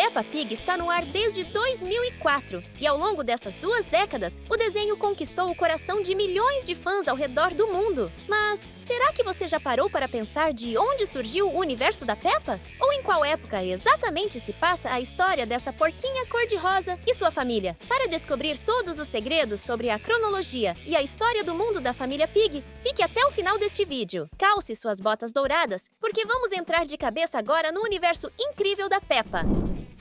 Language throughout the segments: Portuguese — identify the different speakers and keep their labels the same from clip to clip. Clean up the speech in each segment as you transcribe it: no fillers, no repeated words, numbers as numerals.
Speaker 1: Peppa Pig está no ar desde 2004 e ao longo dessas 2 décadas, o desenho conquistou o coração de milhões de fãs ao redor do mundo. Mas será que você já parou para pensar de onde surgiu o universo da Peppa? Ou em qual época exatamente se passa a história dessa porquinha cor-de-rosa e sua família? Para descobrir todos os segredos sobre a cronologia e a história do mundo da família Pig, fique até o final deste vídeo. Calce suas botas douradas, porque vamos entrar de cabeça agora no universo incrível da Peppa.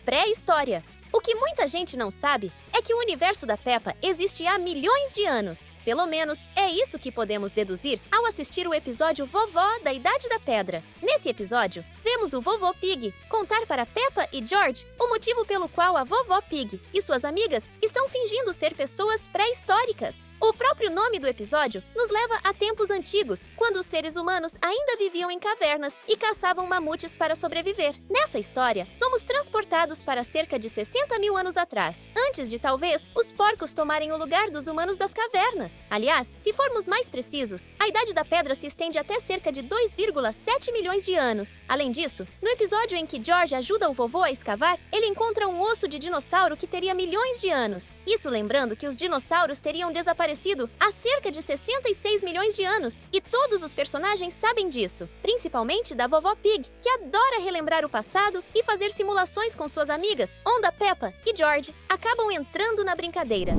Speaker 1: Pré-história. O que muita gente não sabe é que o universo da Peppa existe há milhões de anos. Pelo menos, é isso que podemos deduzir ao assistir o episódio Vovó da Idade da Pedra. Nesse episódio, vemos o Vovô Pig contar para Peppa e George o motivo pelo qual a Vovó Pig e suas amigas estão fingindo ser pessoas pré-históricas. O próprio nome do episódio nos leva a tempos antigos, quando os seres humanos ainda viviam em cavernas e caçavam mamutes para sobreviver. Nessa história, somos transportados para cerca de 60 mil anos atrás, antes de talvez os porcos tomarem o lugar dos humanos das cavernas. Aliás, se formos mais precisos, a Idade da Pedra se estende até cerca de 2,7 milhões de anos. Além disso, no episódio em que George ajuda o vovô a escavar, ele encontra um osso de dinossauro que teria milhões de anos. Isso lembrando que os dinossauros teriam desaparecido há cerca de 66 milhões de anos. E todos os personagens sabem disso, principalmente da Vovó Pig, que adora relembrar o passado e fazer simulações com suas amigas, onde a Peppa e George acabam entrando na brincadeira.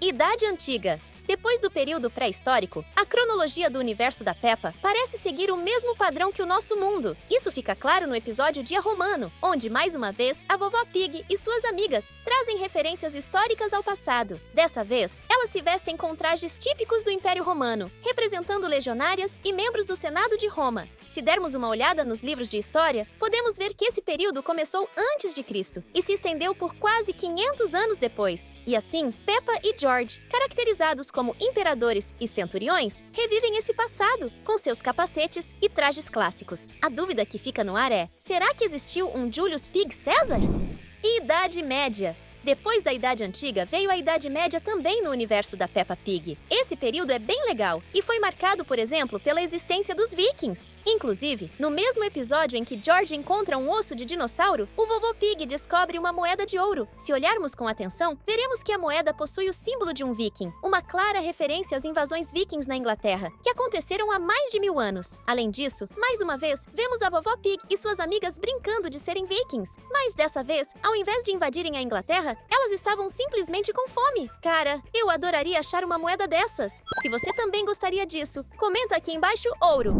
Speaker 1: Idade Antiga. Depois do período pré-histórico, a cronologia do universo da Peppa parece seguir o mesmo padrão que o nosso mundo. Isso fica claro no episódio Dia Romano, onde, mais uma vez, a Vovó Pig e suas amigas trazem referências históricas ao passado. Dessa vez, elas se vestem com trajes típicos do Império Romano, representando legionárias e membros do Senado de Roma. Se dermos uma olhada nos livros de história, podemos ver que esse período começou antes de Cristo e se estendeu por quase 500 anos depois. E assim, Peppa e George, caracterizados como imperadores e centuriões, revivem esse passado com seus capacetes e trajes clássicos. A dúvida que fica no ar é: será que existiu um Julius Pig Caesar? Idade Média. Depois da Idade Antiga, veio a Idade Média também no universo da Peppa Pig. Esse período é bem legal e foi marcado, por exemplo, pela existência dos Vikings. Inclusive, no mesmo episódio em que George encontra um osso de dinossauro, o Vovô Pig descobre uma moeda de ouro. Se olharmos com atenção, veremos que a moeda possui o símbolo de um viking, uma clara referência às invasões vikings na Inglaterra, que aconteceram há mais de 1000 anos. Além disso, mais uma vez, vemos a Vovó Pig e suas amigas brincando de serem vikings. Mas dessa vez, ao invés de invadirem a Inglaterra, elas estavam simplesmente com fome. Cara, eu adoraria achar uma moeda dessas. Se você também gostaria disso, comenta aqui embaixo ouro.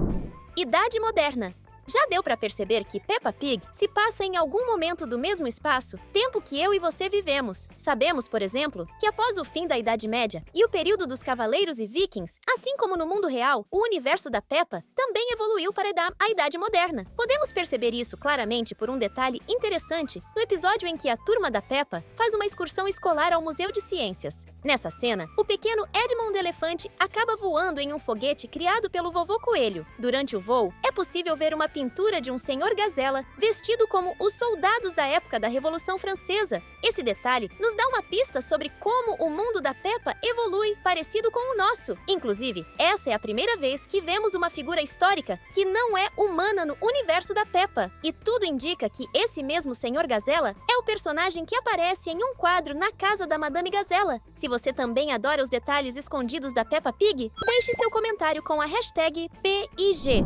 Speaker 1: Idade Moderna. Já deu para perceber que Peppa Pig se passa em algum momento do mesmo espaço, tempo que eu e você vivemos. Sabemos, por exemplo, que após o fim da Idade Média e o período dos Cavaleiros e Vikings, assim como no mundo real, o universo da Peppa também evoluiu para a Idade Moderna. Podemos perceber isso claramente por um detalhe interessante no episódio em que a turma da Peppa faz uma excursão escolar ao Museu de Ciências. Nessa cena, o pequeno Edmond Elefante acaba voando em um foguete criado pelo Vovô Coelho. Durante o voo, é possível ver uma pintura de um senhor gazela vestido como os soldados da época da Revolução Francesa. Esse detalhe nos dá uma pista sobre como o mundo da Peppa evolui parecido com o nosso. Inclusive, essa é a primeira vez que vemos uma figura histórica que não é humana no universo da Peppa. E tudo indica que esse mesmo senhor gazela é o personagem que aparece em um quadro na casa da Madame Gazela. Se você também adora os detalhes escondidos da Peppa Pig, deixe seu comentário com a hashtag PIG.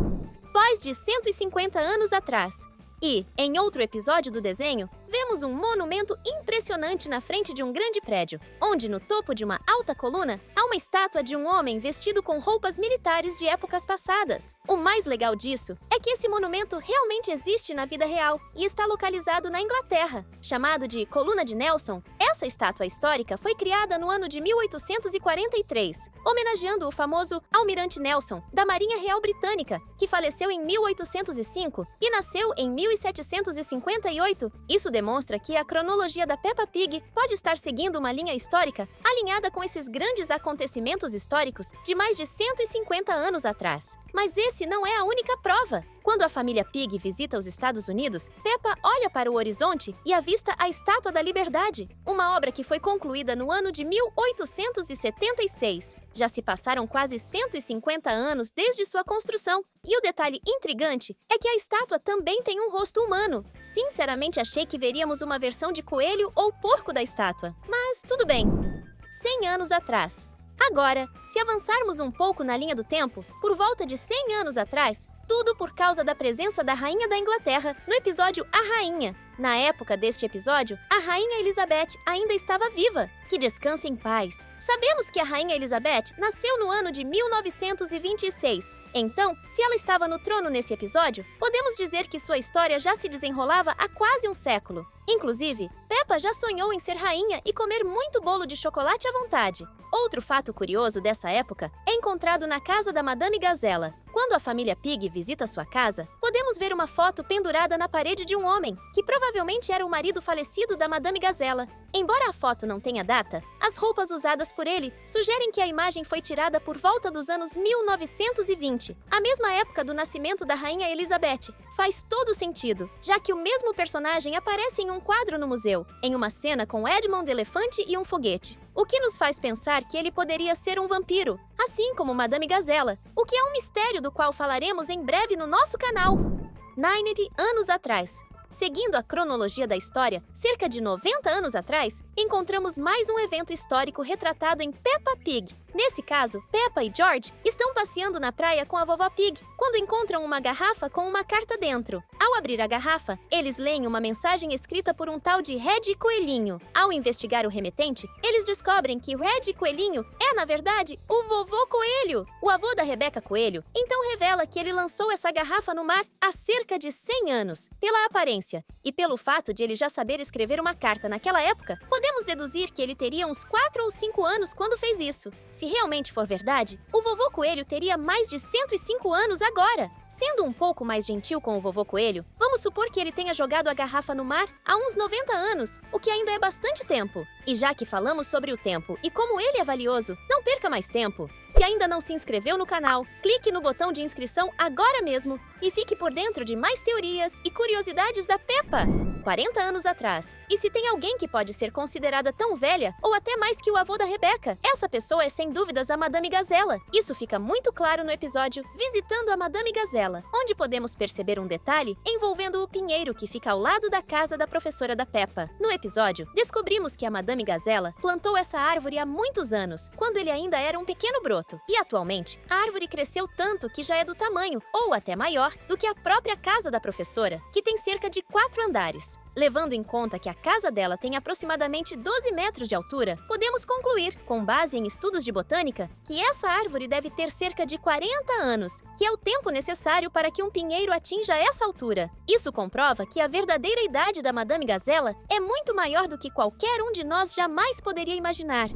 Speaker 1: Pós de 150 anos atrás. E, em outro episódio do desenho, vemos um monumento impressionante na frente de um grande prédio, onde no topo de uma alta coluna há uma estátua de um homem vestido com roupas militares de épocas passadas. O mais legal disso é que esse monumento realmente existe na vida real e está localizado na Inglaterra. Chamado de Coluna de Nelson, essa estátua histórica foi criada no ano de 1843, homenageando o famoso Almirante Nelson, da Marinha Real Britânica, que faleceu em 1805 e nasceu em 1758. Isso demonstra que a cronologia da Peppa Pig pode estar seguindo uma linha histórica alinhada com esses grandes acontecimentos acontecimentos históricos de mais de 150 anos atrás. Mas esse não é a única prova. Quando a família Pig visita os Estados Unidos, Peppa olha para o horizonte e avista a Estátua da Liberdade, uma obra que foi concluída no ano de 1876. Já se passaram quase 150 anos desde sua construção. E o detalhe intrigante é que a estátua também tem um rosto humano. Sinceramente, achei que veríamos uma versão de coelho ou porco da estátua. Mas tudo bem. 100 anos atrás. Agora, se avançarmos um pouco na linha do tempo, por volta de 100 anos atrás, tudo por causa da presença da Rainha da Inglaterra no episódio A Rainha. Na época deste episódio, a Rainha Elizabeth ainda estava viva. Que descanse em paz. Sabemos que a Rainha Elizabeth nasceu no ano de 1926. Então, se ela estava no trono nesse episódio, podemos dizer que sua história já se desenrolava há quase um século. Inclusive, Peppa já sonhou em ser rainha e comer muito bolo de chocolate à vontade. Outro fato curioso dessa época é encontrado na casa da Madame Gazella. Quando a família Pig visita sua casa, podemos ver uma foto pendurada na parede de um homem, que provavelmente era o marido falecido da Madame Gazella. Embora a foto não tenha data, as roupas usadas por ele sugerem que a imagem foi tirada por volta dos anos 1920, a mesma época do nascimento da Rainha Elizabeth. Faz todo sentido, já que o mesmo personagem aparece em um quadro no museu, em uma cena com Edmond Elefante e um foguete. O que nos faz pensar que ele poderia ser um vampiro, assim como Madame Gazella, o que é um mistério do qual falaremos em breve no nosso canal. 90 anos atrás. Seguindo a cronologia da história, cerca de 90 anos atrás, encontramos mais um evento histórico retratado em Peppa Pig. Nesse caso, Peppa e George estão passeando na praia com a vovó Pig, quando encontram uma garrafa com uma carta dentro. Ao abrir a garrafa, eles leem uma mensagem escrita por um tal de Red Coelhinho. Ao investigar o remetente, eles descobrem que Red Coelhinho é, na verdade, o vovô Coelho, o avô da Rebecca Coelho. Então revela que ele lançou essa garrafa no mar há cerca de 100 anos. Pela aparência e pelo fato de ele já saber escrever uma carta naquela época, podemos deduzir que ele teria uns 4 ou 5 anos quando fez isso. Se realmente for verdade, o vovô Coelho teria mais de 105 anos agora. Sendo um pouco mais gentil com o vovô Coelho, vamos supor que ele tenha jogado a garrafa no mar há uns 90 anos, o que ainda é bastante tempo. E já que falamos sobre o tempo e como ele é valioso, não perca mais tempo. Se ainda não se inscreveu no canal, clique no botão de inscrição agora mesmo e fique por dentro de mais teorias e curiosidades da Peppa. 40 anos atrás. E se tem alguém que pode ser considerada tão velha ou até mais que o avô da Rebecca, essa pessoa é sem dúvidas a Madame Gazella. Isso fica muito claro no episódio Visitando a Madame Gazella, onde podemos perceber um detalhe envolvendo o pinheiro que fica ao lado da casa da professora da Peppa. No episódio, descobrimos que a Madame Gazella plantou essa árvore há muitos anos, quando ele ainda era um pequeno broto. E atualmente, a árvore cresceu tanto que já é do tamanho, ou até maior, do que a própria casa da professora, que tem cerca de 4 andares. Levando em conta que a casa dela tem aproximadamente 12 metros de altura, podemos concluir, com base em estudos de botânica, que essa árvore deve ter cerca de 40 anos, que é o tempo necessário para que um pinheiro atinja essa altura. Isso comprova que a verdadeira idade da Madame Gazella é muito maior do que qualquer um de nós jamais poderia imaginar.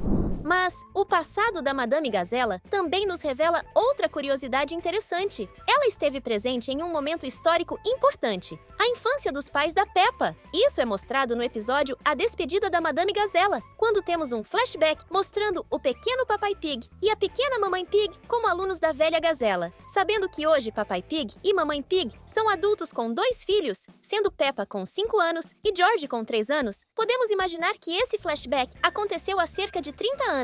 Speaker 1: Mas o passado da Madame Gazella também nos revela outra curiosidade interessante. Ela esteve presente em um momento histórico importante, a infância dos pais da Peppa. Isso é mostrado no episódio A Despedida da Madame Gazella, quando temos um flashback mostrando o pequeno Papai Pig e a pequena Mamãe Pig como alunos da velha Gazella. Sabendo que hoje Papai Pig e Mamãe Pig são adultos com 2 filhos, sendo Peppa com 5 anos e George com 3 anos, podemos imaginar que esse flashback aconteceu há cerca de 30 anos.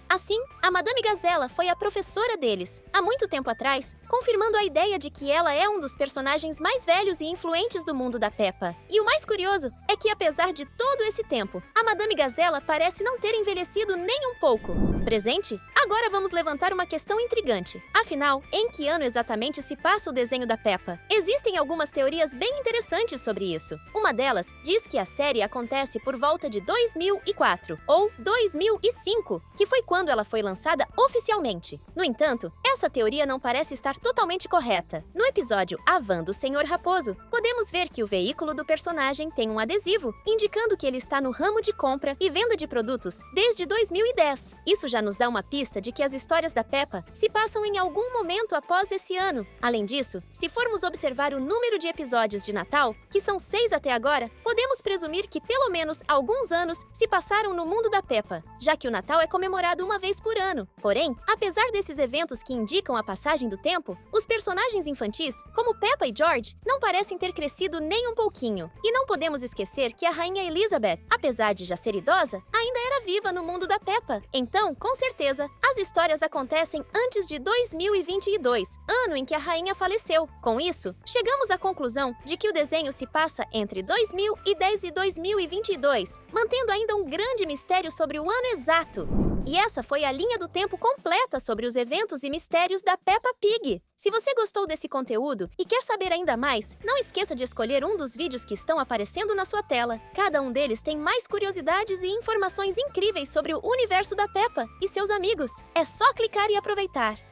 Speaker 1: Assim, a Madame Gazella foi a professora deles, há muito tempo atrás, confirmando a ideia de que ela é um dos personagens mais velhos e influentes do mundo da Peppa. E o mais curioso é que, apesar de todo esse tempo, a Madame Gazella parece não ter envelhecido nem um pouco. Presente? Agora vamos levantar uma questão intrigante. Afinal, em que ano exatamente se passa o desenho da Peppa? Existem algumas teorias bem interessantes sobre isso. Uma delas diz que a série acontece por volta de 2004 ou 2005, que foi quando ela foi lançada oficialmente. No entanto, essa teoria não parece estar totalmente correta. No episódio A Van do Senhor Raposo, podemos ver que o veículo do personagem tem um adesivo indicando que ele está no ramo de compra e venda de produtos desde 2010. Isso já nos dá uma pista de que as histórias da Peppa se passam em algum momento após esse ano. Além disso, se formos observar o número de episódios de Natal, que são 6 até agora, podemos presumir que pelo menos alguns anos se passaram no mundo da Peppa, já que o Natal é comemorado uma vez por ano. Porém, apesar desses eventos que indicam a passagem do tempo, os personagens infantis, como Peppa e George, não parecem ter crescido nem um pouquinho. E não podemos esquecer que a rainha Elizabeth, apesar de já ser idosa, ainda era viva no mundo da Peppa. Então, com certeza, as histórias acontecem antes de 2022, ano em que a rainha faleceu. Com isso, chegamos à conclusão de que o desenho se passa entre 2010 e 2022, mantendo ainda um grande mistério sobre o ano exato. E essa foi a linha do tempo completa sobre os eventos e mistérios da Peppa Pig. Se você gostou desse conteúdo e quer saber ainda mais, não esqueça de escolher um dos vídeos que estão aparecendo na sua tela. Cada um deles tem mais curiosidades e informações incríveis sobre o universo da Peppa e seus amigos. É só clicar e aproveitar.